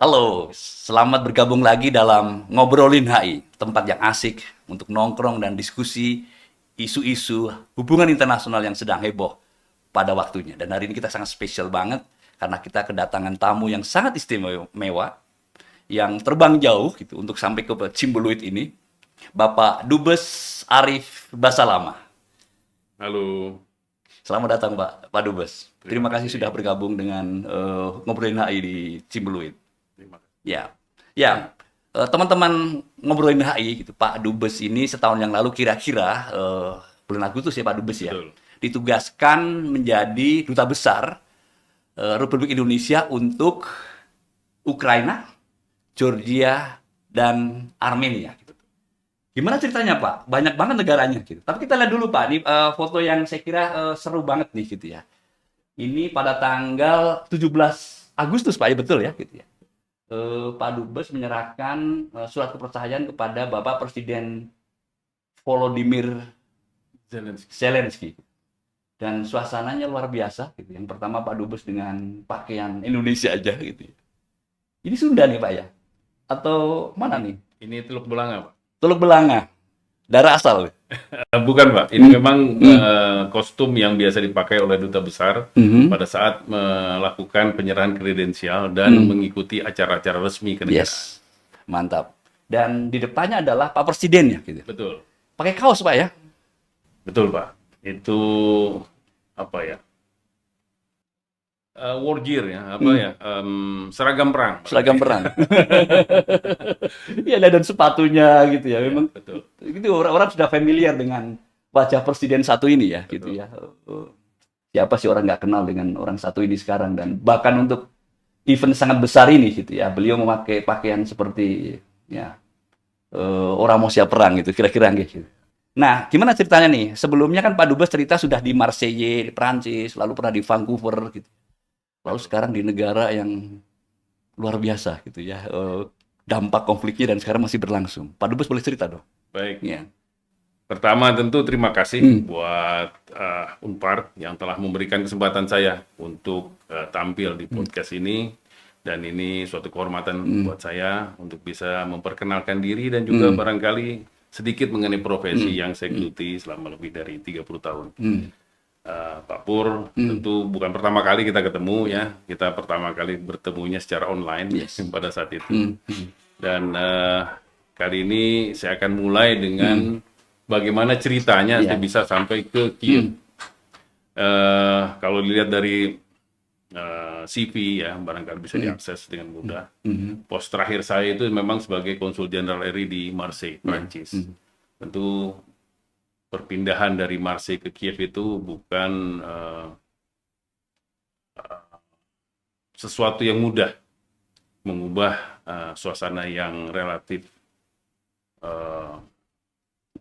Halo, selamat bergabung lagi dalam Ngobrolin HI, tempat yang asik untuk nongkrong dan diskusi isu-isu hubungan internasional yang sedang heboh pada waktunya. Dan hari ini kita sangat spesial banget karena kita kedatangan tamu yang sangat istimewa yang terbang jauh gitu untuk sampai ke Cimbeluit ini, Bapak Dubes Arif Basalama. Halo, Selamat datang Pak Dubes. terima Terima kasih sudah kasih. bergabung dengan Ngobrolin HI di Cimbeluit. Terima kasih. Ya, ya. Teman-teman ngobrolin HI gitu, Pak Dubes ini setahun yang lalu kira-kira bulan Agustus ya Pak Dubes ya, Betul. ditugaskan menjadi duta besar Republik Indonesia untuk Ukraina, Georgia, dan Armenia. Gitu. Gimana ceritanya Pak? Banyak banget negaranya gitu. Tapi kita lihat dulu Pak, ini foto yang saya kira seru banget nih gitu ya. Ini pada tanggal 17 Agustus Pak, ya betul ya gitu ya. Pak Dubes menyerahkan surat kepercayaan kepada Bapak Presiden Volodymyr Zelensky. Zelensky. Dan suasananya luar biasa. Gitu. Yang pertama Pak Dubes dengan pakaian Indonesia aja gitu. Ini Sunda nih Pak ya? Atau mana nih? Ini Teluk Belanga, Pak. Teluk Belanga. Darah asal. Bukan, Pak. Ini memang kostum yang biasa dipakai oleh duta besar Mhm. pada saat melakukan penyerahan kredensial dan mengikuti acara-acara resmi kenegaraan. Yes. Mantap. Dan di depannya adalah Pak Presidennya gitu. Betul. Pakai kaos Pak ya? Betul, Pak. Itu apa ya? War gear ya, apa ya? Seragam perang. Seragam perang. Iya, dan sepatunya gitu ya. Ya, Memang betul. itu orang-orang sudah familiar dengan wajah presiden satu ini ya, gitu Betul. ya. Siapa sih orang nggak kenal dengan orang satu ini sekarang, dan bahkan untuk event sangat besar ini gitu ya, beliau memakai pakaian seperti ya orang mau siap perang gitu, kira-kira gitu. Nah, gimana ceritanya nih? Sebelumnya kan Pak Dubes cerita sudah di Marseille, di Prancis, lalu pernah di Vancouver gitu. Lalu Betul. sekarang di negara yang luar biasa gitu ya. Dampak konfliknya dan sekarang masih berlangsung. Pak Dubes boleh cerita dong? Baik. Ya. Pertama tentu terima kasih Hmm. buat Unpar yang telah memberikan kesempatan saya untuk tampil di podcast ini, dan ini suatu kehormatan buat saya untuk bisa memperkenalkan diri dan juga barangkali sedikit mengenai profesi yang saya geluti selama lebih dari 30 tahun. Pak Pur, tentu bukan pertama kali kita ketemu ya, kita pertama kali bertemunya secara online Yes. pada saat itu. Dan kali ini saya akan mulai dengan bagaimana ceritanya saya Iya. bisa sampai ke Kiev. Kalau dilihat dari CV ya, barangkali bisa diakses dengan mudah. Pos terakhir saya itu memang sebagai Konsul Jenderal RI di Marseille, Prancis. Tentu perpindahan dari Marseille ke Kiev itu bukan sesuatu yang mudah, mengubah suasana yang relatif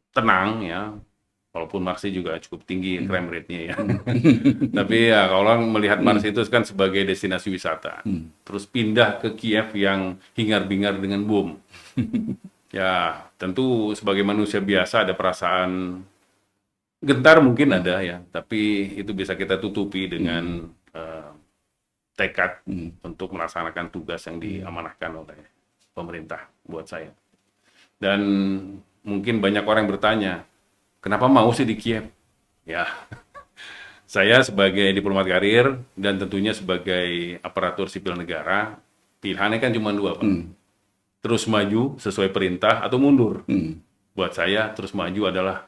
tenang ya, walaupun Marseille juga cukup tinggi crime rate-nya ya. Tapi ya kalau orang melihat Marseille itu kan sebagai destinasi wisata, terus pindah ke Kiev yang hingar-bingar dengan bom. Ya tentu sebagai manusia biasa ada perasaan gentar mungkin ada ya, tapi itu bisa kita tutupi dengan tekad untuk melaksanakan tugas yang diamanahkan oleh pemerintah buat saya. Dan mungkin banyak orang yang bertanya, kenapa mau sih di Kiev? Ya, saya sebagai diplomat karir dan tentunya sebagai aparatur sipil negara, pilihannya kan cuma dua, Pak. Terus maju sesuai perintah atau mundur. Buat saya, terus maju adalah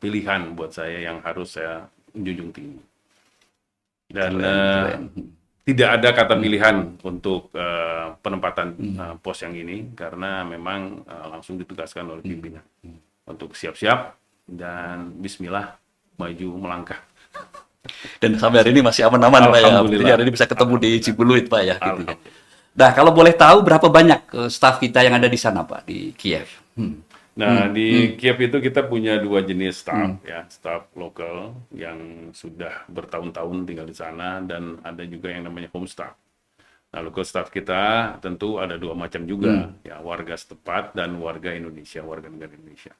pilihan buat saya yang harus saya junjung tinggi. Dan Keren. tidak ada kata pilihan untuk penempatan pos yang ini, karena memang langsung ditugaskan oleh pimpinan untuk siap-siap dan bismillah maju melangkah. Dan sampai hari ini masih aman-aman Pak ya. Jadi Alhamdulillah. hari ini bisa ketemu di Cibuluit Pak ya. Gitu ya. Alhamdulillah. Nah, kalau boleh tahu berapa banyak staf kita yang ada di sana Pak, di Kiev? Nah, di Kiev itu kita punya dua jenis staf ya, staf lokal yang sudah bertahun-tahun tinggal di sana, dan ada juga yang namanya home staff. Nah, local staff kita tentu ada dua macam juga, ya, warga setempat dan warga Indonesia, warga negara Indonesia.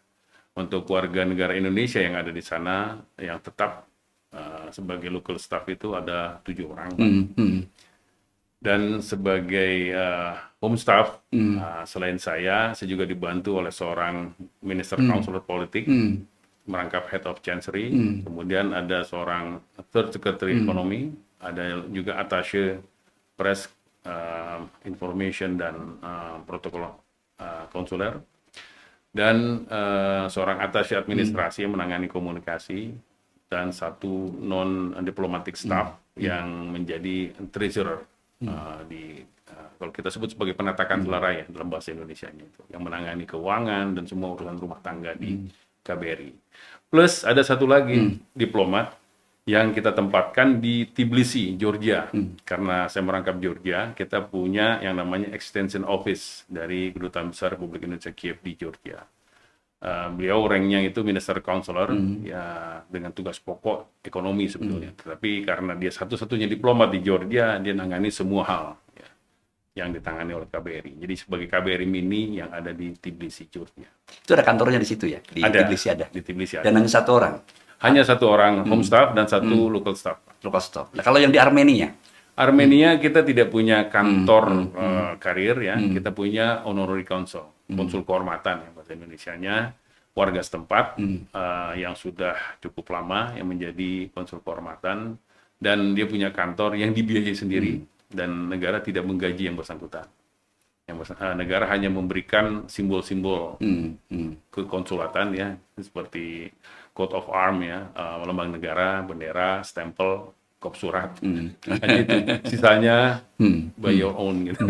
Untuk warga negara Indonesia yang ada di sana, yang tetap sebagai local staff itu ada 7 orang, Pak. Dan sebagai home staff. Selain saya juga dibantu oleh seorang Minister Counselor Politik, merangkap Head of Chancery, kemudian ada seorang Third Secretary Economy, ada juga Attaché Press Information dan Protokol Konsuler, dan seorang Attaché Administrasi yang menangani komunikasi, dan satu non-diplomatic staff yang menjadi treasurer kalau kita sebut sebagai penata kancelaran ya dalam bahasa Indonesianya itu, yang menangani keuangan dan semua urusan rumah tangga di KBRI. Plus ada satu lagi diplomat yang kita tempatkan di Tbilisi, Georgia. Karena saya merangkap Georgia, kita punya yang namanya Extension Office dari Kedutaan Besar Republik Indonesia Kiev di Georgia. Beliau ranknya itu Minister Counselor, ya dengan tugas pokok ekonomi sebetulnya. Tetapi karena dia satu-satunya diplomat di Georgia, dia nangani semua hal ya, yang ditangani oleh KBRI. Jadi sebagai KBRI mini yang ada di Tbilisi, Georgia. Itu ada kantornya di situ ya? Di Tbilisi ada? Di Tbilisi ada. Dan hanya satu orang? Hanya satu orang home staff dan satu local staff. Local staff. Nah, kalau yang di Armenia? Armenia kita tidak punya kantor karir ya, kita punya honorary consul, konsul kehormatan ya bahasa Indonesianya, warga setempat yang sudah cukup lama yang menjadi konsul kehormatan, dan dia punya kantor yang dibiayai sendiri dan negara tidak menggaji yang bersangkutan. Negara hanya memberikan simbol-simbol kekonsulatan ya, seperti coat of arm ya, lambang negara, bendera, stempel, kop surat, hanya itu. Sisanya by your own gitu.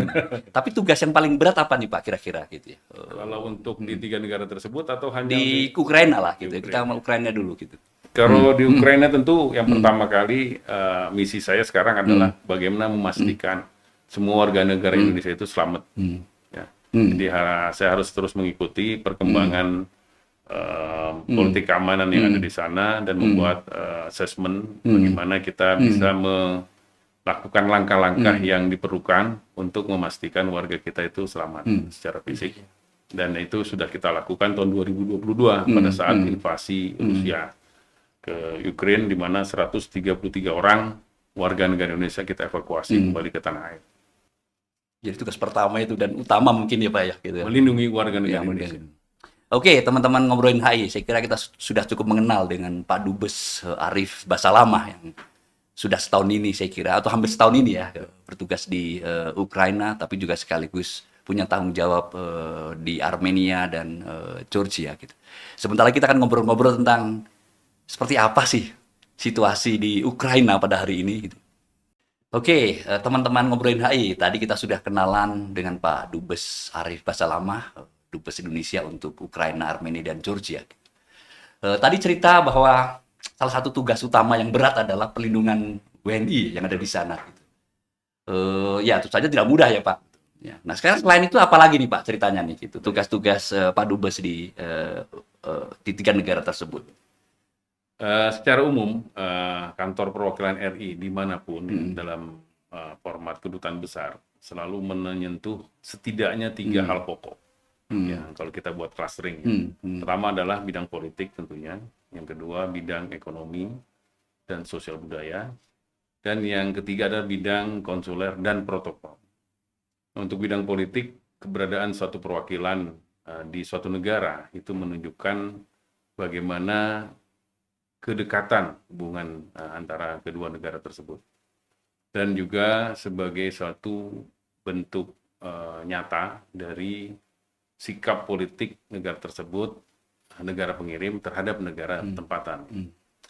Tapi tugas yang paling berat apa nih Pak kira-kira gitu ya? Kalau untuk di 3 negara tersebut atau hanya Di Ukraina lah gitu. Kita sama Ukraina dulu gitu. Kalau di Ukraina tentu yang pertama kali misi saya sekarang adalah bagaimana memastikan semua warga negara Indonesia itu selamat. Ya. Jadi saya harus terus mengikuti perkembangan politik keamanan yang ada di sana dan membuat assessment bagaimana kita bisa melakukan langkah-langkah yang diperlukan untuk memastikan warga kita itu selamat secara fisik. Dan itu sudah kita lakukan tahun 2022 pada saat invasi Rusia ke Ukraina, di mana 133 orang warga negara Indonesia kita evakuasi kembali ke tanah air. Jadi tugas pertama itu dan utama mungkin ya Pak ya gitu ya. Melindungi warga negara Indonesia. Oke, teman-teman ngobrolin HI, saya kira kita sudah cukup mengenal dengan Pak Dubes Arief Basalamah yang sudah setahun ini saya kira, atau hampir setahun ini ya, bertugas di Ukraina, tapi juga sekaligus punya tanggung jawab di Armenia dan Georgia gitu. Sebentar lagi kita akan ngobrol-ngobrol tentang seperti apa sih situasi di Ukraina pada hari ini gitu. Oke, teman-teman ngobrolin HI, tadi kita sudah kenalan dengan Pak Dubes Arief Basalamah, Dubes Indonesia untuk Ukraina, Armenia, dan Georgia. Tadi cerita bahwa salah satu tugas utama yang berat adalah pelindungan WNI yang ada di sana. Gitu. Ya, tentu saja tidak mudah ya Pak. Ya. Nah sekarang selain itu apa lagi nih Pak ceritanya nih? Gitu. Tugas-tugas Pak Dubes di 3 negara tersebut. Secara umum, kantor perwakilan RI dimanapun dalam format kedutaan besar selalu menyentuh setidaknya 3 hal pokok. Ya, kalau kita buat clustering, pertama adalah bidang politik tentunya, yang kedua bidang ekonomi dan sosial budaya, dan yang ketiga adalah bidang konsuler dan protokol. Untuk bidang politik, keberadaan suatu perwakilan di suatu negara itu menunjukkan bagaimana kedekatan hubungan antara kedua negara tersebut, dan juga sebagai suatu bentuk nyata dari sikap politik negara tersebut, negara pengirim terhadap negara tempatan.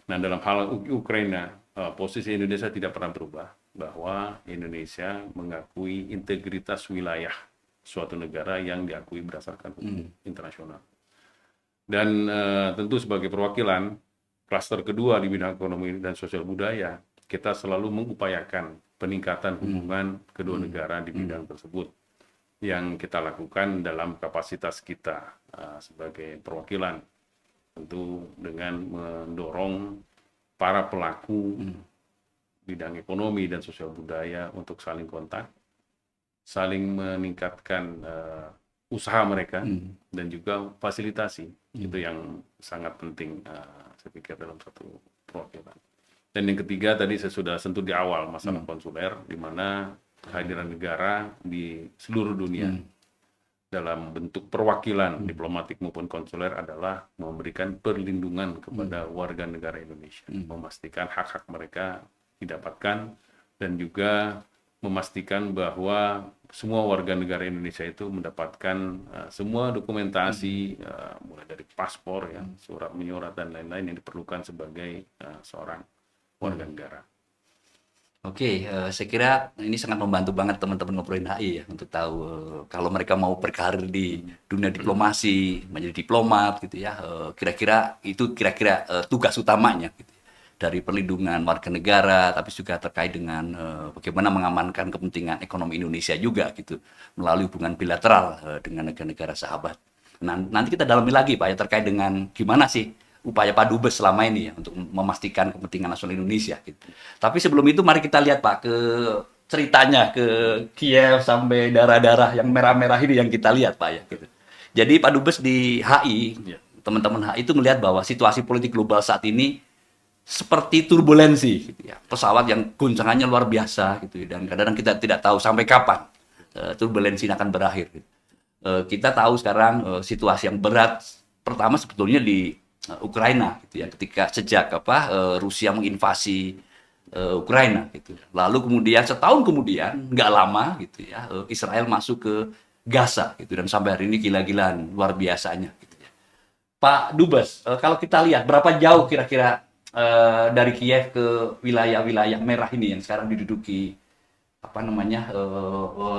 Nah, dalam hal Ukraina, posisi Indonesia tidak pernah berubah, bahwa Indonesia mengakui integritas wilayah suatu negara yang diakui berdasarkan hukum internasional. Dan tentu sebagai perwakilan, klaster kedua di bidang ekonomi dan sosial budaya, kita selalu mengupayakan peningkatan hubungan kedua negara di bidang tersebut, yang kita lakukan dalam kapasitas kita sebagai perwakilan, tentu dengan mendorong para pelaku bidang ekonomi dan sosial budaya untuk saling kontak, saling meningkatkan usaha mereka, dan juga fasilitasi. Itu yang sangat penting saya pikir dalam satu perwakilan. Dan yang ketiga tadi saya sudah sentuh di awal, masalah konsuler, di mana kehadiran negara di seluruh dunia dalam bentuk perwakilan diplomatik maupun konsuler adalah memberikan perlindungan kepada warga negara Indonesia, memastikan hak-hak mereka didapatkan dan juga memastikan bahwa semua warga negara Indonesia itu mendapatkan semua dokumentasi mulai dari paspor, ya, surat menyurat dan lain-lain yang diperlukan sebagai seorang warga negara. Oke, saya kira ini sangat membantu banget teman-teman ngobrolin HI ya untuk tahu kalau mereka mau berkarir di dunia diplomasi, menjadi diplomat gitu ya, kira-kira tugas utamanya gitu ya. Dari perlindungan warga negara, tapi juga terkait dengan bagaimana mengamankan kepentingan ekonomi Indonesia juga gitu melalui hubungan bilateral dengan negara-negara sahabat. Nah, nanti kita dalami lagi Pak ya terkait dengan gimana sih upaya Pak Dubes selama ini ya untuk memastikan kepentingan nasional Indonesia gitu. Tapi sebelum itu mari kita lihat Pak ke ceritanya ke Kiev sampai darah-darah yang merah-merah ini yang kita lihat Pak ya gitu. Jadi Pak Dubes di HI, teman-teman HI itu melihat bahwa situasi politik global saat ini seperti turbulensi gitu ya. Pesawat yang goncangannya luar biasa gitu ya. Dan kadang-kadang kita tidak tahu sampai kapan turbulensi ini akan berakhir gitu. Kita tahu sekarang situasi yang berat pertama sebetulnya di Ukraina gitu ya, ketika sejak Rusia menginvasi Ukraina gitu. Lalu kemudian setahun kemudian nggak lama gitu ya Israel masuk ke Gaza gitu dan sampai hari ini gila-gilaan luar biasanya gitu ya. Pak Dubes, kalau kita lihat berapa jauh kira-kira dari Kiev ke wilayah-wilayah merah ini yang sekarang diduduki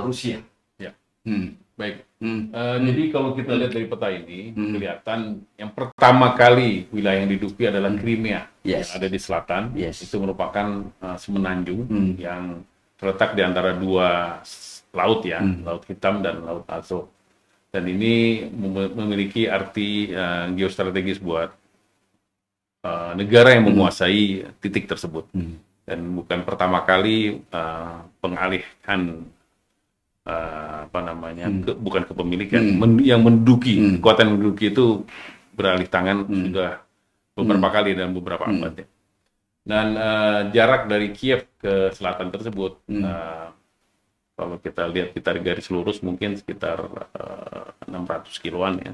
Rusia? Ya. Baik. Jadi kalau kita lihat dari peta ini, kelihatan yang pertama kali wilayah yang diduduki adalah Crimea, yang ada di selatan. Itu merupakan semenanjung yang terletak di antara dua laut ya, Laut Hitam dan Laut Azov. Dan ini memiliki arti geostrategis buat negara yang menguasai titik tersebut. Dan bukan pertama kali pengalihan bukan kepemilikan, yang menduduki, kekuatan menduduki itu beralih tangan sudah beberapa kali dalam beberapa abad ya. Dan jarak dari Kiev ke selatan tersebut, kalau kita lihat kita garis lurus mungkin sekitar 600 kiloan ya.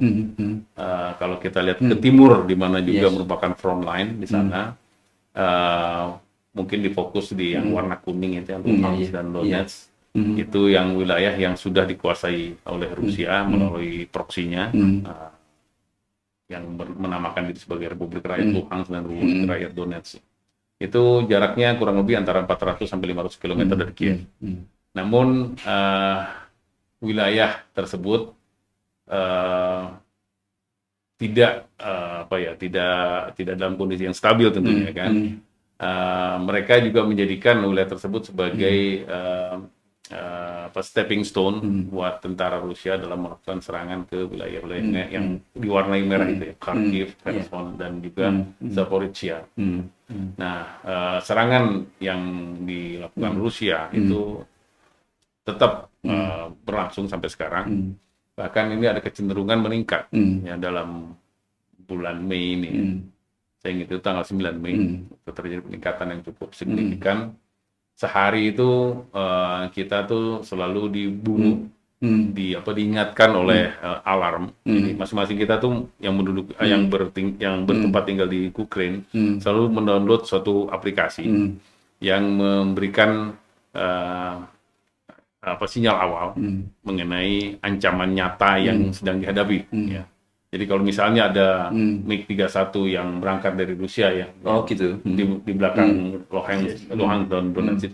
Kalau kita lihat ke timur, di mana juga merupakan front line di sana, mungkin difokus di yang warna kuning itu, yang Luhansk dan Donetsk. Itu yang wilayah yang sudah dikuasai oleh Rusia melalui proksinya, yang menamakan diri sebagai Republik Rakyat Luhansk dan Republik Rakyat Donetsk. Itu jaraknya kurang lebih antara 400 sampai 500 km dari Kiev. Namun wilayah tersebut tidak dalam kondisi yang stabil tentunya kan. Mereka juga menjadikan wilayah tersebut sebagai stepping stone buat tentara Rusia dalam melakukan serangan ke wilayah-wilayah yang diwarnai merah itu ya, Kharkiv, Kherson dan juga Zaporizhia. Nah, serangan yang dilakukan Rusia itu tetap berlangsung sampai sekarang. Bahkan ini ada kecenderungan meningkat ya dalam bulan Mei ini. Saya ingat itu tanggal 9 Mei terjadi peningkatan yang cukup signifikan. Sehari itu kita tuh selalu dibunuh, diingatkan oleh alarm. Jadi masing-masing kita tuh yang bertempat tinggal di Ukraine selalu mendownload suatu aplikasi yang memberikan sinyal awal mengenai ancaman nyata yang sedang dihadapi. Ya. Jadi kalau misalnya ada MiG-31 yang berangkat dari Rusia ya, di belakang Luhansk dan Donetsk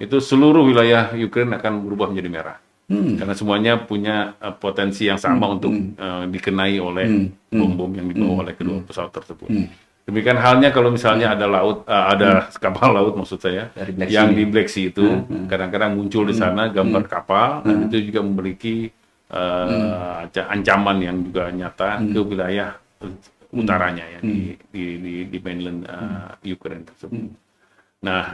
itu seluruh wilayah Ukraina akan berubah menjadi merah. Karena semuanya punya potensi yang sama untuk dikenai oleh bom-bom yang dibawa oleh kedua pesawat tersebut. Demikian halnya kalau misalnya ada kapal laut maksud saya yang di Black Sea itu kadang-kadang muncul di sana gambar kapal dan itu juga memiliki ancaman yang juga nyata ke wilayah utaranya ya di mainland Ukraine tersebut. Nah,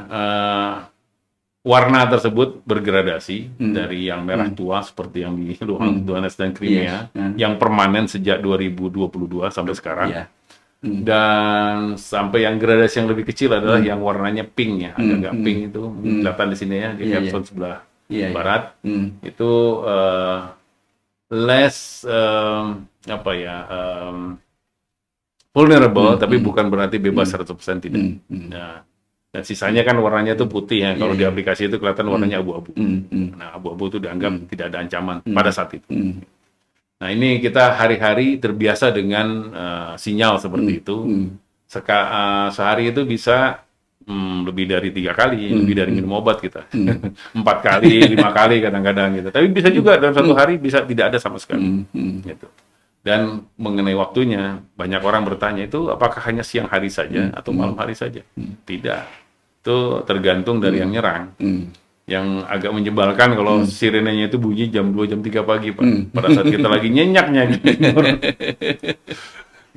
warna tersebut bergradasi dari yang merah tua seperti yang di Luhansk, Donetsk dan Crimea yang permanen sejak 2022 sampai sekarang. Dan sampai yang gradasi yang lebih kecil adalah yang warnanya pink ya, agak pink itu kelihatan di sini ya di Kherson sebelah Iya, iya. barat, itu less apa ya, vulnerable, tapi bukan berarti bebas 100% tidak. Nah, dan sisanya kan warnanya itu putih ya. Kalau di aplikasi itu kelihatan warnanya abu-abu. Nah, abu-abu itu dianggap tidak ada ancaman pada saat itu. Nah, ini kita hari-hari terbiasa dengan sinyal seperti itu. Sehari itu bisa lebih dari 3 kali, lebih dari minum obat kita. 4 kali, 5 kali kadang-kadang gitu. Tapi bisa juga dalam satu hari bisa tidak ada sama sekali. Gitu. Dan mengenai waktunya, banyak orang bertanya itu apakah hanya siang hari saja atau malam hari saja? Tidak. Itu tergantung dari yang nyerang. Yang agak menyebalkan kalau sirenenya itu bunyi jam 2, jam 3 pagi, Pak. Pada saat kita lagi nyenyaknya gitu.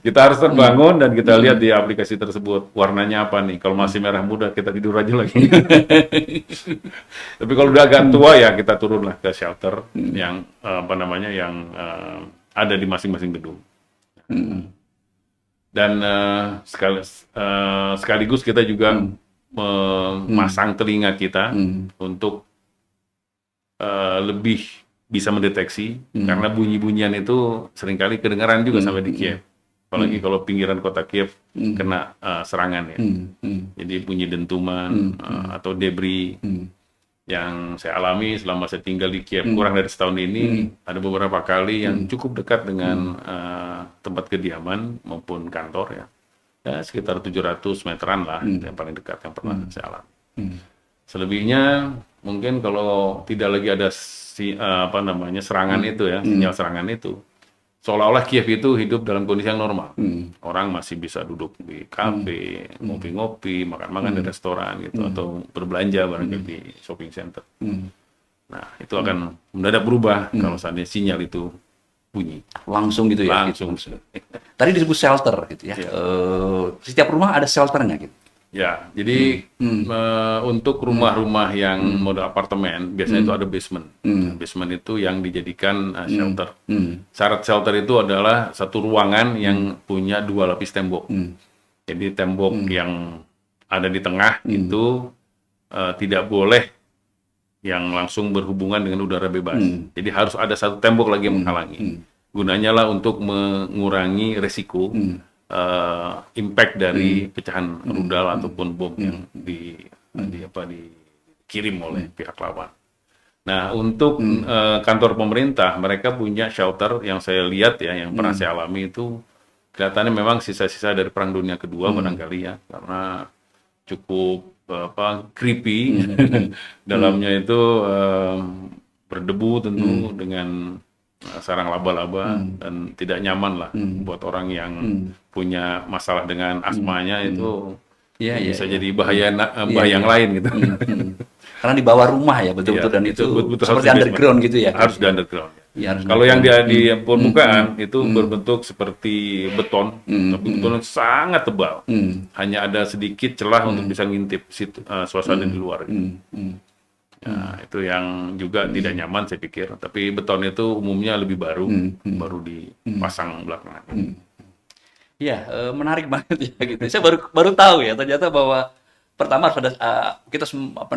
Kita harus terbangun dan kita lihat di aplikasi tersebut warnanya apa nih. Kalau masih merah muda kita tidur aja lagi. Tapi kalau udah agak tua ya kita turunlah ke shelter yang apa namanya yang ada di masing-masing gedung. Dan sekaligus kita juga memasang telinga kita untuk lebih bisa mendeteksi karena bunyi-bunyian itu seringkali kedengaran juga sampai di Kiev. Apalagi kalau pinggiran kota Kiev kena serangan ya. Jadi bunyi dentuman atau debris yang saya alami selama saya tinggal di Kiev kurang dari setahun ini, ada beberapa kali yang cukup dekat dengan tempat kediaman maupun kantor ya. Ya sekitar 700 meteran lah yang paling dekat yang pernah saya alami. Selebihnya mungkin kalau tidak lagi ada apa namanya serangan itu ya, sinyal serangan itu, seolah-olah Kiev itu hidup dalam kondisi yang normal. Orang masih bisa duduk di kafe, ngopi-ngopi, makan-makan di restoran gitu, atau berbelanja barangkali di shopping center. Nah, itu akan mendadak berubah kalau seandainya sinyal itu bunyi. Langsung gitu ya? Langsung. Gitu. Tadi disebut shelter gitu ya. Setiap rumah ada shelternya gitu? Ya, jadi untuk rumah-rumah yang model apartemen, biasanya itu ada basement. Basement itu yang dijadikan shelter. Syarat shelter itu adalah satu ruangan yang punya 2 lapis tembok. Jadi tembok yang ada di tengah itu tidak boleh yang langsung berhubungan dengan udara bebas. Jadi harus ada satu tembok lagi yang menghalangi. Gunanya lah untuk mengurangi resiko impact dari pecahan rudal ataupun bom yang dikirim oleh pihak lawan. Nah, untuk kantor pemerintah, mereka punya shelter yang saya lihat ya, yang pernah saya alami itu kelihatannya memang sisa-sisa dari Perang Dunia Kedua barangkali ya, karena cukup creepy. Dalamnya itu berdebu tentu dengan sarang laba-laba dan tidak nyaman lah buat orang yang punya masalah dengan asmanya itu bisa jadi bahaya yang lain gitu. Karena di bawah rumah ya betul-betul dan itu betul, seperti underground gitu ya. Harus di underground. Ya, kalau yang di permukaan itu berbentuk seperti beton, tapi beton sangat tebal. Hanya ada sedikit celah untuk bisa ngintip suasana di luar. Ya, itu yang juga tidak nyaman saya pikir. Tapi beton itu umumnya lebih baru dipasang belakangan. Iya, menarik banget ya gitu. Saya baru tahu ya ternyata bahwa pertama harus ada kita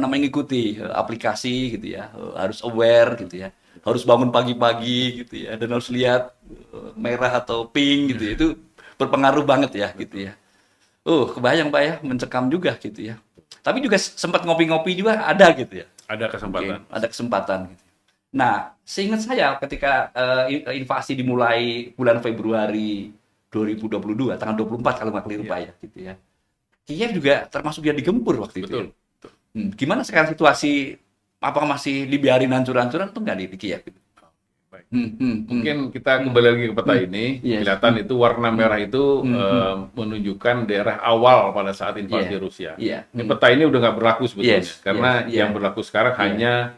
mengikuti aplikasi gitu ya, harus aware gitu ya, harus bangun pagi-pagi gitu ya, dan harus lihat merah atau pink gitu ya, itu berpengaruh banget ya gitu ya. Kebayang Pak ya, mencekam juga gitu ya. Tapi juga sempat ngopi-ngopi juga ada gitu ya. Ada kesempatan. Ada kesempatan gitu. Nah, seingat saya ketika invasi dimulai bulan Februari 2022, tanggal 24 kalau nggak keliru Pak ya, gitu ya. Kiev juga termasuk dia digempur waktu itu. Betul. Ya? Gimana sekarang situasi? Apakah masih dibiarin hancur-hancuran atau nggak di Kiev? Baik. Mungkin kita kembali lagi ke peta ini, kelihatan itu warna merah itu menunjukkan daerah awal pada saat invasi Rusia. Ini peta ini udah nggak berlaku sebetulnya, karena yang berlaku sekarang hanya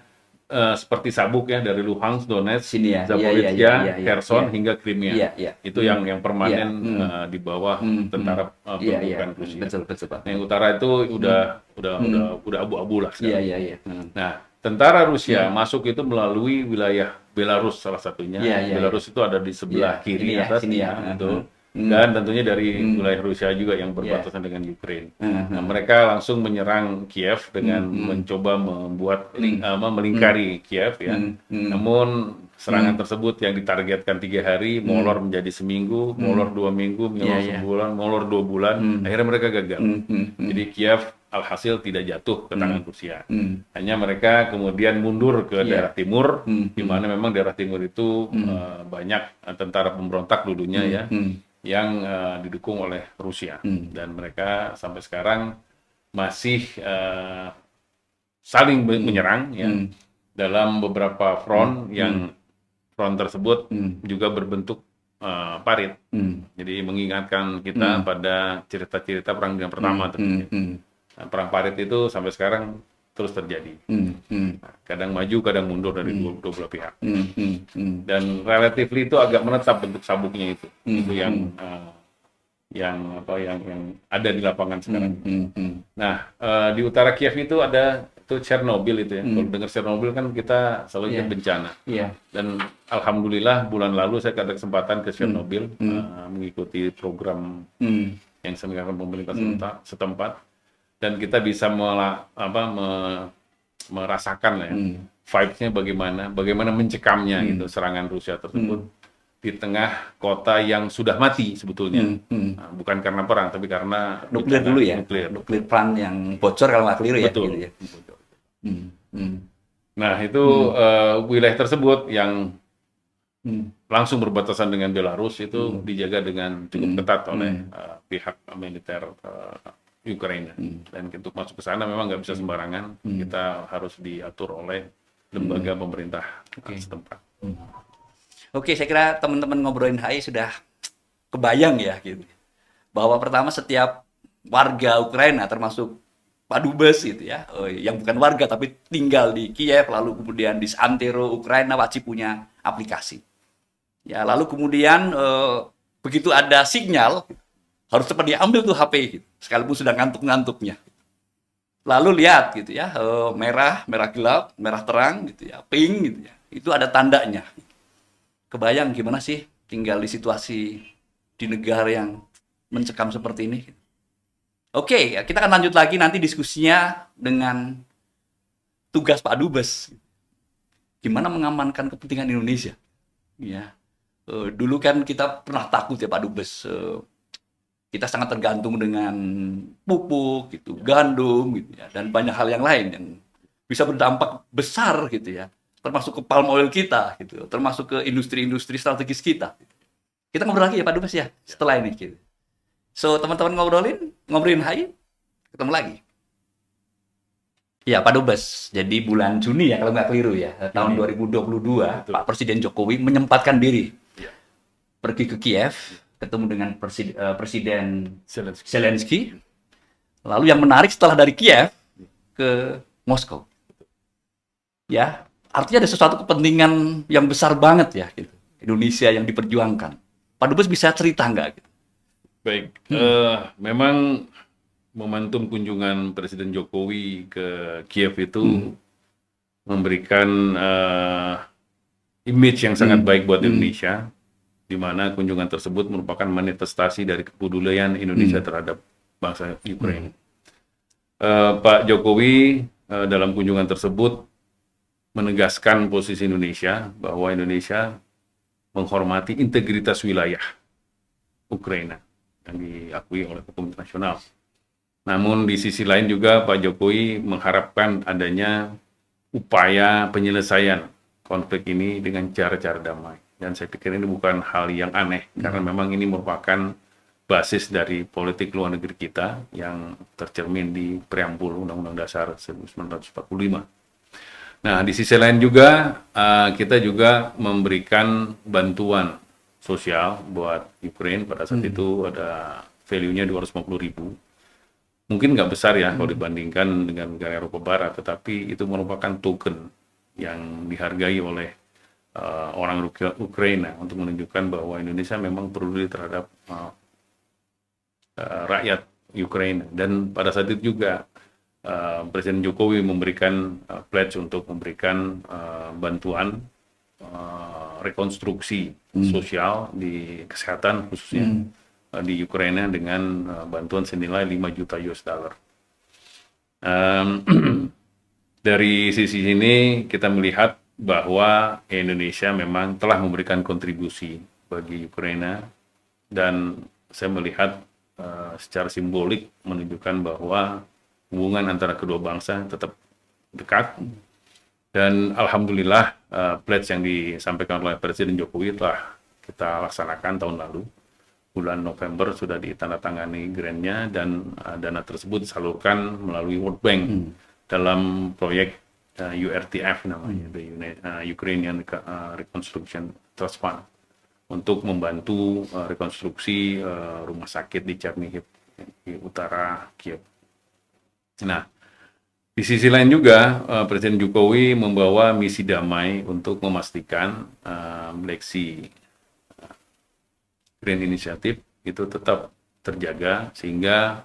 seperti sabuk ya dari Luhansk, Donetsk, Zaporizhia, Kherson hingga Crimea. Itu yang permanen di bawah tentara pembukaan Rusia. Betul, Pak. Yang utara itu udah abu-abu lah sekarang. Nah, tentara Rusia masuk itu melalui wilayah Belarus salah satunya. Belarus itu ada di sebelah kiri atas itu. dan tentunya dari wilayah Rusia juga yang berbatasan dengan Ukraina. Nah, mereka langsung menyerang Kiev dengan mencoba membuat melingkari Kiev ya. Namun serangan tersebut yang ditargetkan 3 hari molor menjadi seminggu, molor 2 minggu, molor sebulan, molor 2 bulan. Akhirnya mereka gagal. Jadi Kiev alhasil tidak jatuh ke tangan Rusia. Hanya mereka kemudian mundur ke daerah timur, di mana memang daerah timur itu banyak tentara pemberontak dulunya ya, yang didukung oleh Rusia. Dan mereka sampai sekarang masih saling menyerang ya, dalam beberapa front yang front tersebut juga berbentuk parit. Jadi mengingatkan kita pada cerita-cerita Perang Dunia Pertama tentunya. Nah, perang parit itu sampai sekarang terus terjadi. Nah, kadang maju, kadang mundur dari dua belah pihak. Dan relatively itu agak menetap bentuk sabuknya itu. Itu yang ada di lapangan sekarang. Nah, di utara Kiev itu ada itu Chernobyl itu ya. Kalau dengar Chernobyl kan kita selalu ingat bencana. Dan alhamdulillah bulan lalu saya ada kesempatan ke Chernobyl mengikuti program yang diselenggarakan pemerintah setempat. Dan kita bisa merasakan ya, vibes-nya bagaimana mencekamnya gitu serangan Rusia tersebut di tengah kota yang sudah mati sebetulnya. Nah, bukan karena perang, tapi karena nuklir dulu ya, nuklir plant yang bocor kalau nggak keliru ya. Betul. Gitu ya. Nah itu wilayah tersebut yang langsung berbatasan dengan Belarus itu dijaga dengan cukup ketat oleh pihak militer Ukraina. Dan untuk masuk ke sana memang nggak bisa sembarangan. Kita harus diatur oleh lembaga pemerintah setempat. Oke, saya kira teman-teman ngobrolin HI sudah kebayang ya gitu. Bahwa pertama setiap warga Ukraina termasuk Pak Dubes gitu ya, yang bukan warga tapi tinggal di Kiev lalu kemudian di seantero Ukraina wajib punya aplikasi. Ya, lalu kemudian begitu ada sinyal harus cepat diambil tuh HP gitu, sekalipun sudah ngantuk-ngantuknya. Lalu lihat gitu ya, merah gelap, merah terang gitu ya, pink gitu ya. Itu ada tandanya. Kebayang gimana sih tinggal di situasi di negara yang mencekam seperti ini. Oke, kita akan lanjut lagi nanti diskusinya dengan tugas Pak Dubes. Gimana mengamankan kepentingan Indonesia. Ya. Dulu kan kita pernah takut ya Pak Dubes. Kita sangat tergantung dengan pupuk, gitu, gandum, gitu ya, dan banyak hal yang lain yang bisa berdampak besar, gitu ya, termasuk ke palm oil kita, gitu, termasuk ke industri-industri strategis kita. Kita ngobrol lagi ya Pak Dubes ya, setelah ini. Gitu. So teman-teman ngobrolin HI, ketemu lagi. Ya Pak Dubes, jadi bulan Juni ya kalau nggak keliru ya, tahun 2022, Betul. Pak Presiden Jokowi menyempatkan diri pergi ke Kiev, ketemu dengan Presiden Zelensky. Lalu yang menarik setelah dari Kiev ke Moskow. Ya, artinya ada sesuatu kepentingan yang besar banget ya gitu. Indonesia yang diperjuangkan. Pak Dubes bisa cerita nggak gitu? Baik, memang momentum kunjungan Presiden Jokowi ke Kiev itu memberikan image yang sangat baik buat Indonesia, di mana kunjungan tersebut merupakan manifestasi dari kepedulian Indonesia terhadap bangsa Ukraina. Pak Jokowi dalam kunjungan tersebut menegaskan posisi Indonesia bahwa Indonesia menghormati integritas wilayah Ukraina yang diakui oleh hukum internasional. Namun di sisi lain juga Pak Jokowi mengharapkan adanya upaya penyelesaian konflik ini dengan cara-cara damai. Dan saya pikir ini bukan hal yang aneh, karena memang ini merupakan basis dari politik luar negeri kita yang tercermin di preambul Undang-Undang Dasar 1945. Nah, di sisi lain juga, kita juga memberikan bantuan sosial buat Ukraine. Pada saat itu ada value-nya 250.000. Mungkin nggak besar ya kalau dibandingkan dengan negara Eropa Barat, tetapi itu merupakan token yang dihargai oleh orang Ukraina untuk menunjukkan bahwa Indonesia memang peduli terhadap rakyat Ukraina. Dan pada saat itu juga Presiden Jokowi memberikan pledge untuk memberikan bantuan rekonstruksi sosial di kesehatan khususnya di Ukraina dengan bantuan senilai 5 juta US dollar. Um, dari sisi ini kita melihat bahwa Indonesia memang telah memberikan kontribusi bagi Ukraina, dan saya melihat secara simbolik menunjukkan bahwa hubungan antara kedua bangsa tetap dekat. Dan alhamdulillah pledge yang disampaikan oleh Presiden Jokowi telah kita laksanakan tahun lalu. Bulan November sudah ditandatangani grantnya, dan dana tersebut disalurkan melalui World Bank dalam proyek URTF namanya, Ukrainian Reconstruction Trust Fund, untuk membantu rekonstruksi rumah sakit di Chernihiv di utara Kiev. Nah, di sisi lain juga Presiden Jokowi membawa misi damai untuk memastikan Black Sea Green Initiative itu tetap terjaga, sehingga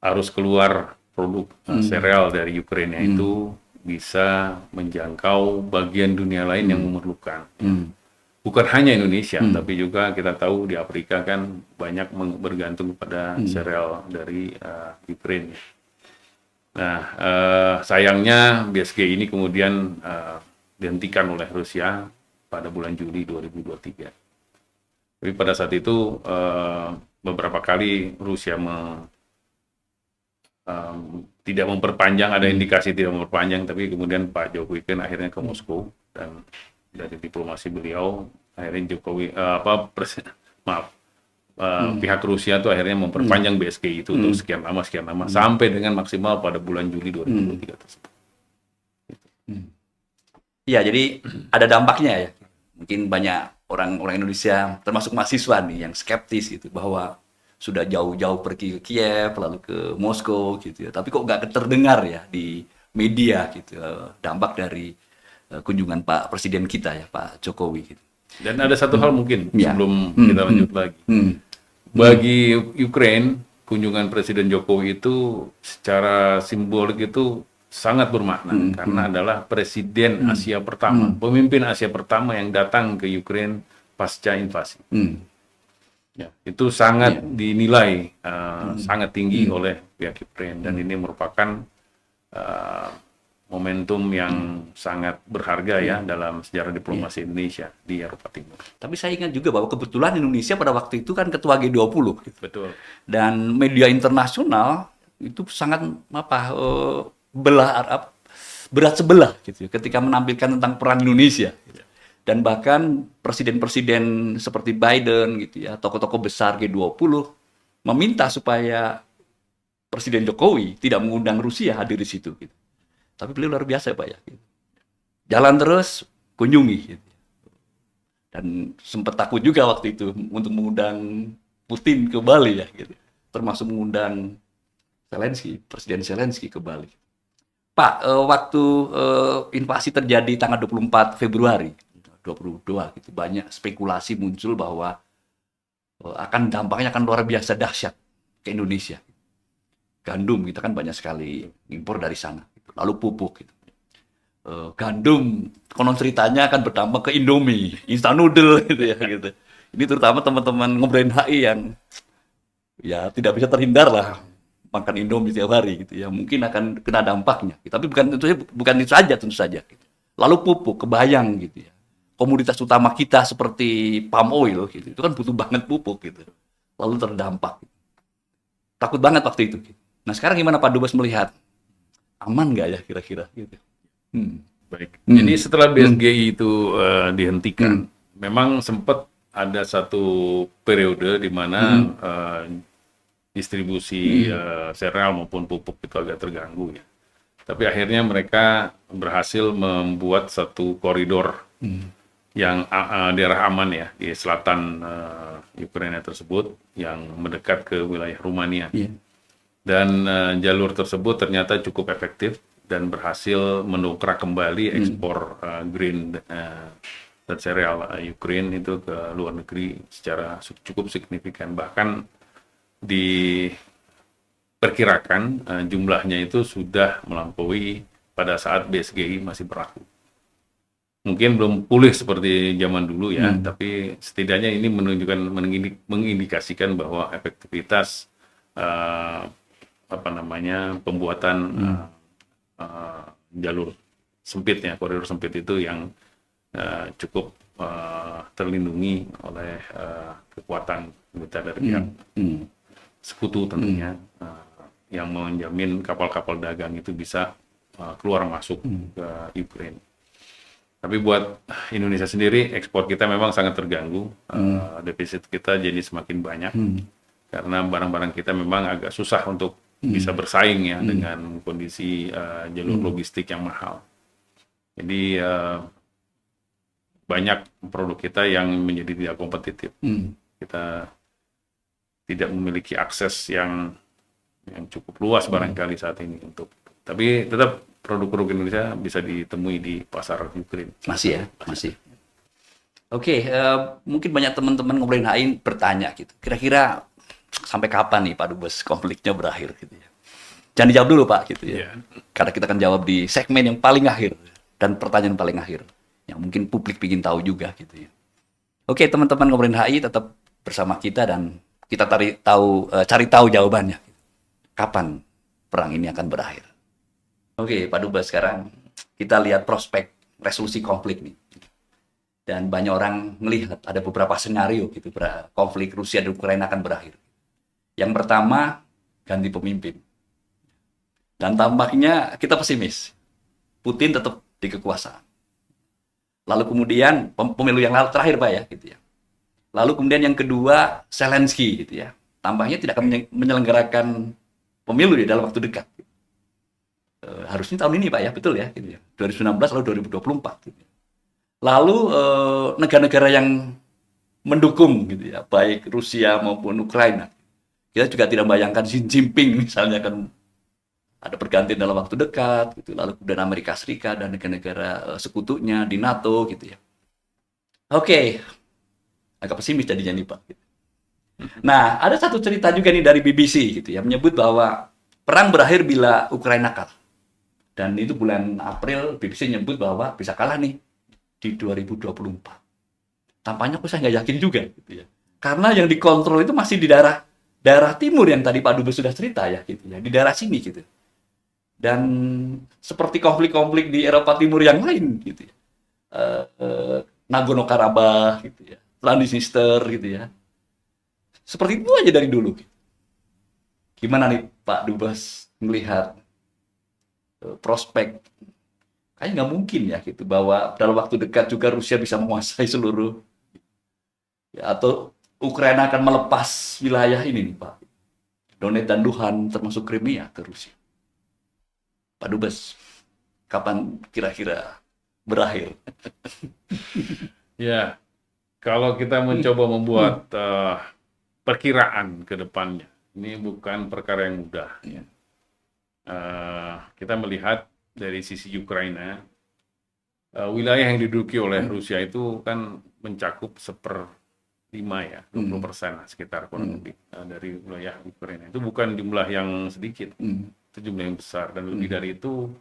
arus keluar produk sereal dari Ukraina itu bisa menjangkau bagian dunia lain yang memerlukan. Bukan hanya Indonesia, tapi juga kita tahu di Afrika kan banyak bergantung pada sereal dari Ukraina. Nah, sayangnya BSG ini kemudian dihentikan oleh Rusia pada bulan Juli 2023. Tapi pada saat itu beberapa kali Rusia tidak memperpanjang, ada indikasi tidak memperpanjang, tapi kemudian Pak Jokowi kan akhirnya ke Moskow, dan dari diplomasi beliau akhirnya pihak Rusia tuh akhirnya memperpanjang BSG itu untuk sekian lama sampai dengan maksimal pada bulan Juli 2023 tersebut. Iya, jadi ada dampaknya ya. Mungkin banyak orang Indonesia, termasuk mahasiswa nih, yang skeptis gitu, bahwa sudah jauh-jauh pergi ke Kiev, lalu ke Moskow gitu ya, tapi kok nggak terdengar ya di media gitu, dampak dari kunjungan Pak Presiden kita ya, Pak Jokowi gitu. Dan ada satu hal mungkin sebelum kita lanjut lagi. Bagi Ukraine, kunjungan Presiden Jokowi itu secara simbolik itu sangat bermakna, karena adalah Presiden Asia pertama, pemimpin Asia pertama yang datang ke Ukraine pasca invasi. Ya, itu sangat dinilai sangat tinggi oleh pihak Ukraine, dan ini merupakan momentum yang sangat berharga ya dalam sejarah diplomasi Indonesia di Eropa Timur. Tapi saya ingat juga bahwa kebetulan Indonesia pada waktu itu kan ketua G20 gitu. Betul. Dan media internasional itu sangat berat sebelah gitu ketika menampilkan tentang peran Indonesia gitu. Dan bahkan presiden-presiden seperti Biden gitu ya, tokoh-tokoh besar G20 meminta supaya Presiden Jokowi tidak mengundang Rusia hadir di situ gitu. Tapi beliau luar biasa Pak ya gitu. Jalan terus, kunjungi gitu. Dan sempat takut juga waktu itu untuk mengundang Putin ke Bali ya gitu. Termasuk mengundang Presiden Zelensky ke Bali. Pak, waktu invasi terjadi tanggal 24 Februari 2022 gitu, banyak spekulasi muncul bahwa dampaknya akan luar biasa dahsyat ke Indonesia. Gandum kita kan banyak sekali impor dari sana, gitu. Lalu pupuk gitu. Gandum konon ceritanya akan berdampak ke Indomie, instant noodle gitu ya gitu. Ini terutama teman-teman ngobrolin HI yang ya tidak bisa terhindar lah makan Indomie setiap hari gitu ya, mungkin akan kena dampaknya. Tapi bukan itu saja tentu saja. Lalu pupuk, kebayang gitu ya. Komoditas utama kita seperti palm oil gitu, itu kan butuh banget pupuk gitu. Lalu terdampak. Takut banget waktu itu. Gitu. Nah sekarang gimana Pak Dubes melihat? Aman nggak ya kira-kira gitu? Baik. Jadi setelah BSGI itu dihentikan, memang sempat ada satu periode di mana distribusi sereal maupun pupuk itu agak terganggu ya. Tapi akhirnya mereka berhasil membuat satu koridor yang daerah aman ya di selatan Ukraina tersebut yang mendekat ke wilayah Rumania. Dan jalur tersebut ternyata cukup efektif dan berhasil mendongkrak kembali ekspor grain dan sereal Ukraina itu ke luar negeri secara cukup signifikan. Bahkan diperkirakan jumlahnya itu sudah melampaui pada saat BSGI masih berlaku. mungkin belum pulih seperti zaman dulu ya, tapi setidaknya ini menunjukkan mengindikasikan bahwa efektivitas pembuatan jalur sempit ya, koridor sempit itu yang cukup terlindungi oleh kekuatan militer dari pihak sekutu tentunya, yang menjamin kapal-kapal dagang itu bisa keluar masuk ke Ukraina. Tapi buat Indonesia sendiri, ekspor kita memang sangat terganggu. Defisit kita jadi semakin banyak karena barang-barang kita memang agak susah untuk bisa bersaing ya dengan kondisi jalur logistik yang mahal. Jadi banyak produk kita yang menjadi tidak kompetitif. Kita tidak memiliki akses yang cukup luas barangkali saat ini untuk. Tapi tetap produk-produk Indonesia bisa ditemui di pasar Ukraina. Masih ya, masih. Oke, mungkin banyak teman-teman ngobrolin HI bertanya gitu. Kira-kira sampai kapan nih Pak Dubes konfliknya berakhir gitu ya? Jangan dijawab dulu Pak gitu ya. Karena kita akan jawab di segmen yang paling akhir dan pertanyaan paling akhir yang mungkin publik ingin tahu juga gitu ya. Oke, teman-teman ngobrolin HI tetap bersama kita dan kita cari tahu jawabannya. Kapan perang ini akan berakhir? Oke, Pak Dubes, sekarang kita lihat prospek resolusi konflik nih. Dan banyak orang melihat ada beberapa skenario gitu, konflik Rusia dan Ukraina akan berakhir. Yang pertama, ganti pemimpin. Dan tampaknya kita pesimis. Putin tetap di kekuasaan. Lalu kemudian pemilu yang terakhir Pak ya, gitu ya. Lalu kemudian yang kedua, Zelensky gitu ya. Tampaknya tidak akan menyelenggarakan pemilu di dalam waktu dekat. Harusnya tahun ini Pak ya, betul ya, gitu ya. 2019 lalu 2024 gitu. Lalu negara-negara yang mendukung gitu ya, baik Rusia maupun Ukraina. Kita juga tidak membayangkan Xi Jinping misalnya akan ada pergantian dalam waktu dekat gitu. Lalu kemudian Amerika Serikat dan negara-negara sekutunya di NATO gitu ya. Oke. Agak pesimis jadinya nih Pak gitu. Nah, ada satu cerita juga nih dari BBC gitu ya, menyebut bahwa perang berakhir bila Ukraina kalah. Dan itu bulan April BBC nyebut bahwa bisa kalah nih di 2024. Tampaknya saya nggak yakin juga gitu ya. Karena yang dikontrol itu masih di daerah timur yang tadi Pak Dubes sudah cerita ya gitu ya, di daerah sini gitu. Dan seperti konflik-konflik di Eropa Timur yang lain gitu ya. Nagorno-Karabakh gitu ya, Transnistria gitu ya. Seperti itu aja dari dulu. Gimana nih Pak Dubes melihat prospek? Kayaknya nggak mungkin ya gitu bahwa dalam waktu dekat juga Rusia bisa menguasai seluruh ya, atau Ukraina akan melepas wilayah ini nih Pak, Donetsk dan Luhansk termasuk Crimea ke Rusia. Pak Dubes, kapan kira-kira berakhir? Ya, kalau kita mencoba membuat perkiraan ke depannya, ini bukan perkara yang mudah. Ya. Kita melihat dari sisi Ukraina, wilayah yang diduduki oleh Rusia itu kan mencakup 1/5 ya, 20% sekitar kurang lebih dari wilayah Ukraina. Itu bukan jumlah yang sedikit, itu jumlah yang besar, dan lebih dari itu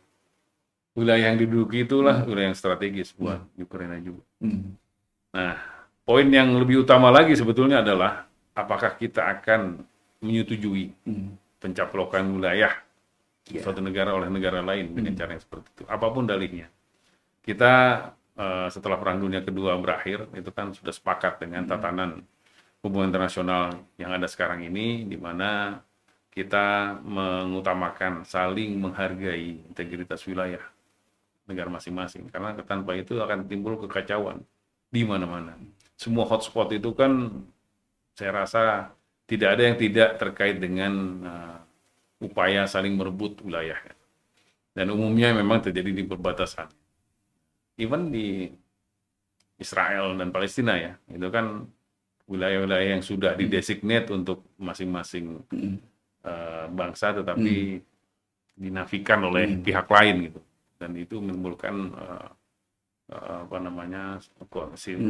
wilayah yang diduduki itulah wilayah yang strategis buat Ukraina juga. Nah, poin yang lebih utama lagi sebetulnya adalah apakah kita akan menyetujui pencaplokan wilayah suatu negara oleh negara lain dengan cara yang seperti itu, apapun dalihnya. Kita setelah Perang Dunia Kedua berakhir, itu kan sudah sepakat dengan tatanan hubungan internasional yang ada sekarang ini, di mana kita mengutamakan saling menghargai integritas wilayah negara masing-masing, karena tanpa itu akan timbul kekacauan di mana-mana. Semua hotspot itu kan saya rasa tidak ada yang tidak terkait dengan upaya saling merebut wilayah. Dan umumnya memang terjadi di perbatasan. Even di Israel dan Palestina ya, itu kan wilayah-wilayah yang sudah didesignate untuk masing-masing bangsa, tetapi dinafikan oleh pihak lain gitu. Dan itu menimbulkan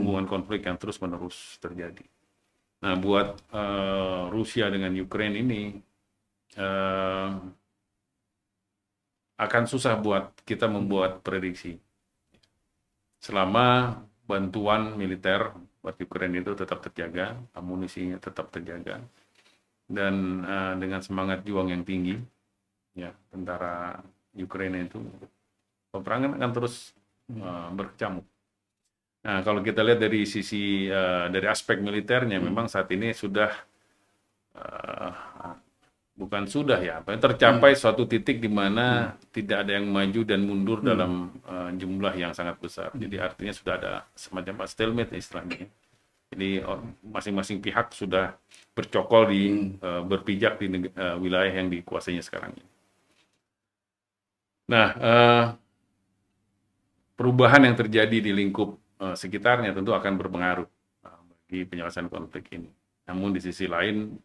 hubungan konflik yang terus-menerus terjadi. Nah, buat Rusia dengan Ukraina ini akan susah buat kita membuat prediksi. selama bantuan militer buat Ukraina itu tetap terjaga, amunisinya tetap terjaga, dan dengan semangat juang yang tinggi, ya tentara Ukraina itu, peperangan akan terus berkecamuk. Nah, kalau kita lihat dari sisi dari aspek militernya, memang saat ini sudah bukan sudah ya, tercapai suatu titik di mana tidak ada yang maju dan mundur dalam jumlah yang sangat besar. Jadi artinya sudah ada semacam stalemate istilahnya. Jadi masing-masing pihak sudah bercokol di berpijak di wilayah yang dikuasainya sekarang ini. Nah, perubahan yang terjadi di lingkup sekitarnya tentu akan berpengaruh bagi penyelesaian konflik ini. Namun di sisi lain,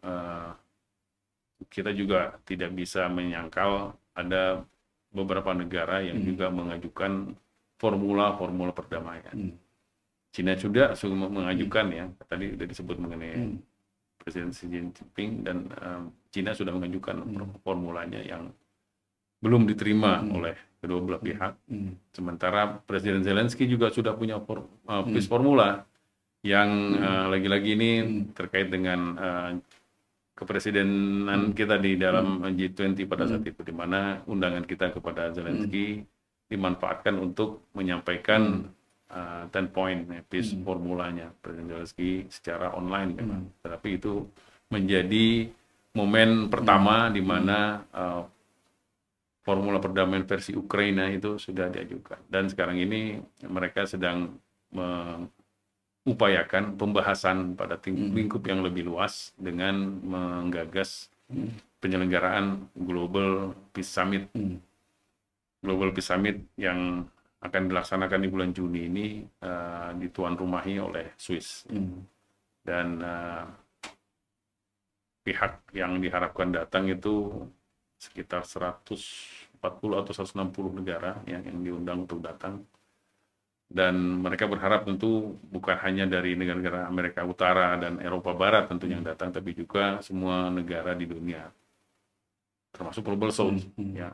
kita juga tidak bisa menyangkal ada beberapa negara yang juga mengajukan formula-formula perdamaian. Cina sudah mengajukan ya, tadi sudah disebut mengenai Presiden Xi Jinping, dan Cina sudah mengajukan formulanya yang belum diterima oleh kedua belah pihak. Sementara Presiden Zelensky juga sudah punya peace formula yang lagi-lagi ini terkait dengan kepresidenan kita di dalam G20 pada saat itu, di mana undangan kita kepada Zelensky dimanfaatkan untuk menyampaikan 10 point peace formulanya Presiden Zelensky secara online memang. Tetapi itu menjadi momen pertama di mana formula perdamaian versi Ukraina itu sudah diajukan, dan sekarang ini mereka sedang upayakan pembahasan pada lingkup yang lebih luas dengan menggagas penyelenggaraan Global Peace Summit. Global Peace Summit yang akan dilaksanakan di bulan Juni ini dituan rumahi oleh Swiss. Dan pihak yang diharapkan datang itu sekitar 140 atau 160 negara yang diundang untuk datang. Dan mereka berharap tentu bukan hanya dari negara-negara Amerika Utara dan Eropa Barat tentunya yang datang, tapi juga semua negara di dunia, termasuk Global South, ya,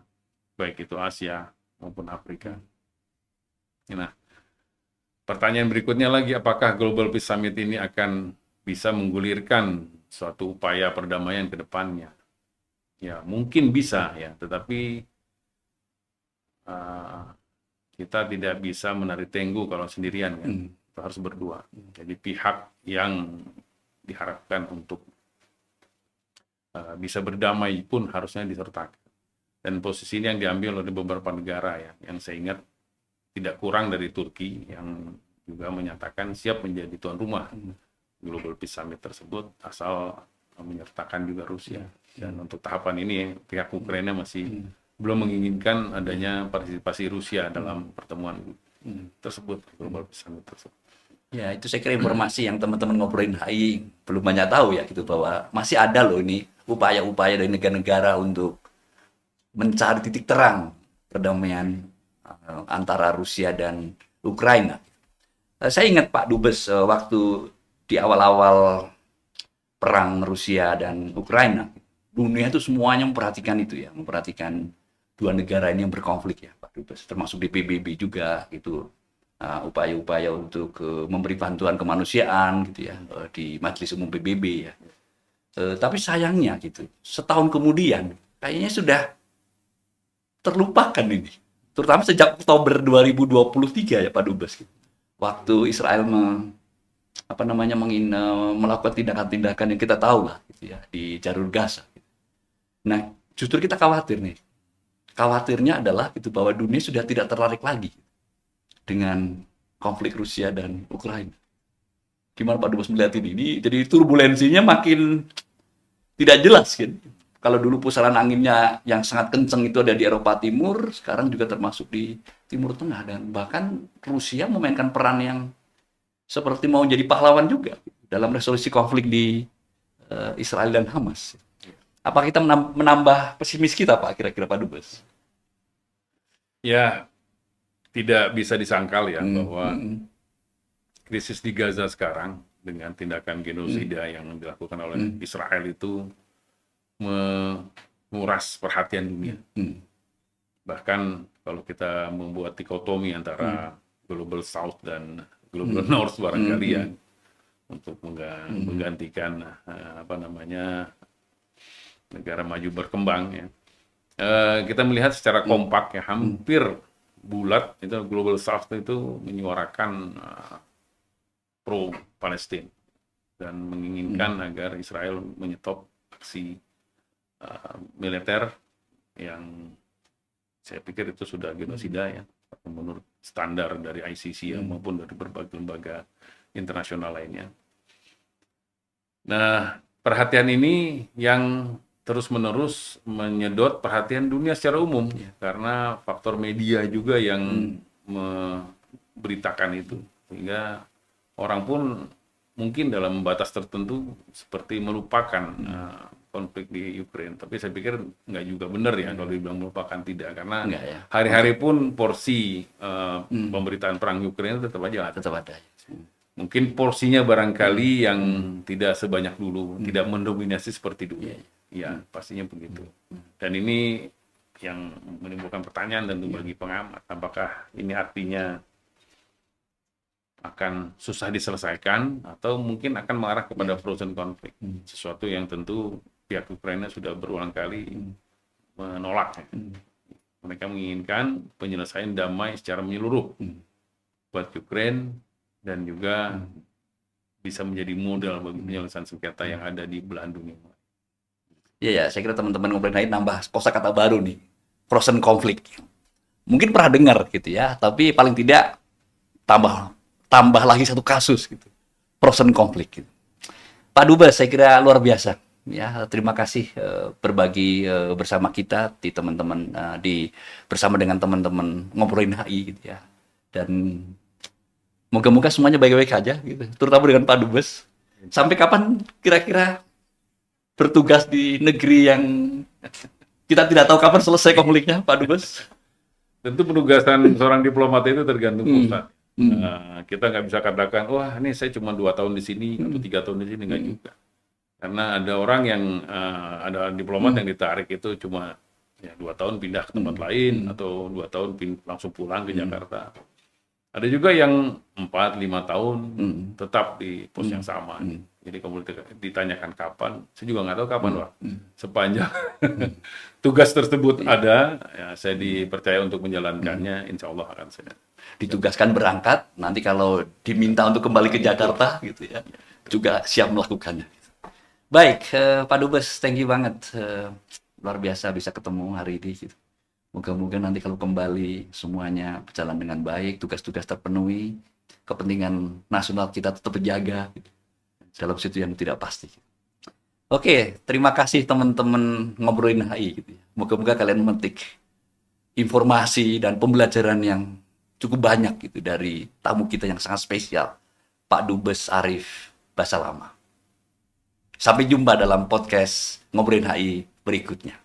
baik itu Asia maupun Afrika. Nah, pertanyaan berikutnya lagi, apakah Global Peace Summit ini akan bisa menggulirkan suatu upaya perdamaian ke depannya? Ya, mungkin bisa ya, tetapi kita tidak bisa menarik tenggu kalau sendirian, ya. Kita harus berdua. Jadi pihak yang diharapkan untuk bisa berdamai pun harusnya disertakan. Dan posisi ini yang diambil oleh beberapa negara ya, yang saya ingat tidak kurang dari Turki yang juga menyatakan siap menjadi tuan rumah Global Peace Summit tersebut, asal menyertakan juga Rusia. Dan untuk tahapan ini pihak Ukraina masih belum menginginkan adanya partisipasi Rusia dalam pertemuan tersebut, Global Peace Summit tersebut. Ya, itu saya kira informasi yang teman-teman ngobrolin HI belum banyak tahu ya, gitu, bahwa masih ada loh ini upaya-upaya dari negara-negara untuk mencari titik terang perdamaian antara Rusia dan Ukraina. Saya ingat Pak Dubes waktu di awal-awal perang Rusia dan Ukraina, dunia itu semuanya memperhatikan itu ya, memperhatikan dua negara ini yang berkonflik ya Pak Dubes, termasuk di PBB juga itu upaya-upaya untuk memberi bantuan kemanusiaan gitu ya di Majelis Umum PBB ya. Tapi sayangnya gitu, setahun kemudian kayaknya sudah terlupakan ini, terutama sejak Oktober 2023 ya Pak Dubes gitu. Waktu Israel melakukan tindakan-tindakan yang kita tahu lah gitu ya di jalur Gaza. Nah, justru kita khawatir nih. Khawatirnya adalah itu bahwa dunia sudah tidak tertarik lagi dengan konflik Rusia dan Ukraina. Gimana Pak Dubes melihat ini? Jadi turbulensinya makin tidak jelas kan. Kalau dulu pusaran anginnya yang sangat kencang itu ada di Eropa Timur, sekarang juga termasuk di Timur Tengah, dan bahkan Rusia memainkan peran yang seperti mau jadi pahlawan juga dalam resolusi konflik di Israel dan Hamas. Apa kita menambah pesimis kita Pak, kira-kira Pak Dubes? Ya, tidak bisa disangkal ya bahwa krisis di Gaza sekarang dengan tindakan genosida yang dilakukan oleh Israel itu menguras perhatian dunia. Bahkan kalau kita membuat dikotomi antara Global South dan Global North barangkali ya, untuk menggantikan negara maju berkembang ya. Kita melihat secara kompak ya, hampir bulat itu Global South itu menyuarakan pro Palestina dan menginginkan agar Israel menyetop aksi militer yang saya pikir itu sudah genosida ya, menurut standar dari ICC ya, maupun dari berbagai lembaga internasional lainnya. Nah, perhatian ini yang terus-menerus menyedot perhatian dunia secara umum, karena faktor media juga yang memberitakan itu, sehingga orang pun mungkin dalam batas tertentu seperti melupakan konflik di Ukraina. Tapi saya pikir nggak juga benar ya kalau dibilang melupakan, tidak, karena hari-hari pun porsi pemberitaan perang Ukraina tetap aja ada. Tetap ada. Mungkin porsinya barangkali yang tidak sebanyak dulu, tidak mendominasi seperti dulu. Ya, pastinya begitu. Dan ini yang menimbulkan pertanyaan tentu bagi pengamat, apakah ini artinya akan susah diselesaikan atau mungkin akan mengarah kepada frozen conflict, sesuatu yang tentu pihak Ukraina sudah berulang kali menolak. Mereka menginginkan penyelesaian damai secara menyeluruh buat Ukraina dan juga bisa menjadi modal bagi penyelesaian sengketa yang ada di belahan dunia. Iya, saya kira teman-teman ngobrolin lain nambah kosakata baru nih, frozen conflict. Mungkin pernah dengar gitu ya, tapi paling tidak tambah lagi satu kasus gitu, frozen conflict. Gitu. Pak Dubes, saya kira luar biasa. Ya, terima kasih berbagi bersama kita di teman-teman bersama dengan teman-teman ngobrolin HI gitu ya. Dan moga-moga semuanya baik-baik aja gitu, terutama dengan Pak Dubes. Sampai kapan kira-kira bertugas di negeri yang kita tidak tahu kapan selesai konfliknya, Pak Dubes? Tentu penugasan seorang diplomat itu tergantung pusat. Kita nggak bisa katakan, wah ini saya cuma 2 tahun di sini atau 3 tahun di sini, nggak juga. Karena ada orang yang ada diplomat yang ditarik itu cuma ya 2 tahun pindah ke tempat lain atau 2 tahun langsung pulang ke Jakarta. Ada juga yang 4-5 tahun tetap di pos yang sama. Jadi kalau ditanyakan kapan, saya juga nggak tahu kapan, Pak. Sepanjang tugas tersebut ada, ya saya dipercaya untuk menjalankannya, insya Allah akan saya. Ditugaskan berangkat, nanti kalau diminta untuk kembali ke Jakarta, gitu ya, juga siap melakukannya. Baik, Pak Dubes, thank you banget. Luar biasa bisa ketemu hari ini. Gitu. Moga-moga nanti kalau kembali semuanya berjalan dengan baik, tugas-tugas terpenuhi, kepentingan nasional kita tetap terjaga gitu, dalam situasi yang tidak pasti. Oke, terima kasih teman-teman ngobrolin HI. Gitu. Moga-moga kalian memetik informasi dan pembelajaran yang cukup banyak gitu dari tamu kita yang sangat spesial, Pak Dubes Arief Basalama. Sampai jumpa dalam podcast Ngobrolin HI berikutnya.